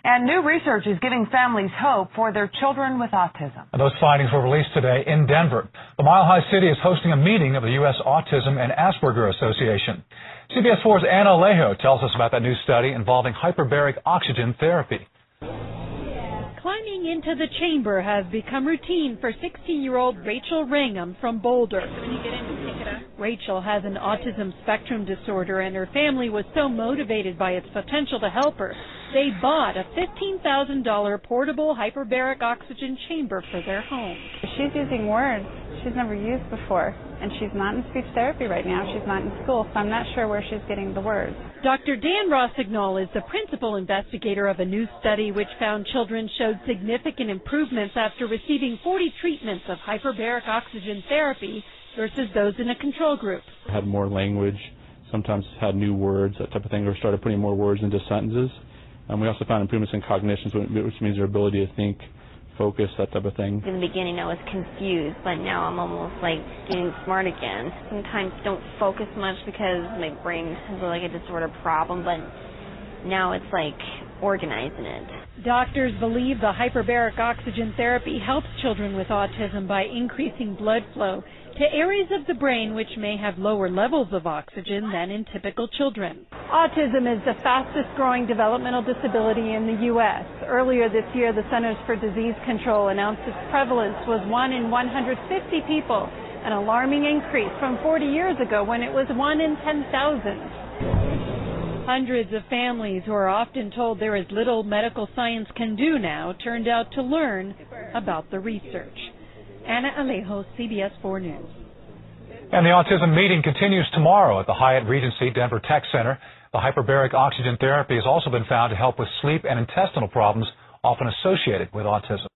And new research is giving families hope for their children with autism. And those findings were released today in Denver. The Mile High City is hosting a meeting of the U.S. Autism and Asperger Association. CBS 4's Anna Alejo tells us about that new study involving hyperbaric oxygen therapy. Climbing into the chamber has become routine for 16-year-old Rachel Rangham from Boulder. When you get in, you pick it up. Rachel has an autism spectrum disorder, and her family was so motivated by its potential to help her, they bought a $15,000 portable hyperbaric oxygen chamber for their home. She's using words she's never used before, and she's not in speech therapy right now. She's not in school, so I'm not sure where she's getting the words. Dr. Dan Rossignol is the principal investigator of a new study which found children showed significant improvements after receiving 40 treatments of hyperbaric oxygen therapy versus those in a control group. Had more language, sometimes had new words, that type of thing, or started putting more words into sentences. We also found improvements in cognition, which means their ability to think, focus, that type of thing. In the beginning I was confused, but now I'm almost like getting smart again. Sometimes don't focus much because my brain has like a disorder problem, but now it's like organizing it. Doctors believe the hyperbaric oxygen therapy helps children with autism by increasing blood flow to areas of the brain which may have lower levels of oxygen than in typical children. Autism is the fastest growing developmental disability in the U.S. Earlier this year, the Centers for Disease Control announced its prevalence was 1 in 150 people, an alarming increase from 40 years ago when it was 1 in 10,000. Hundreds of families who are often told there is little medical science can do now turned out to learn about the research. Anna Alejo, CBS 4 News. And the autism meeting continues tomorrow at the Hyatt Regency Denver Tech Center. The hyperbaric oxygen therapy has also been found to help with sleep and intestinal problems often associated with autism.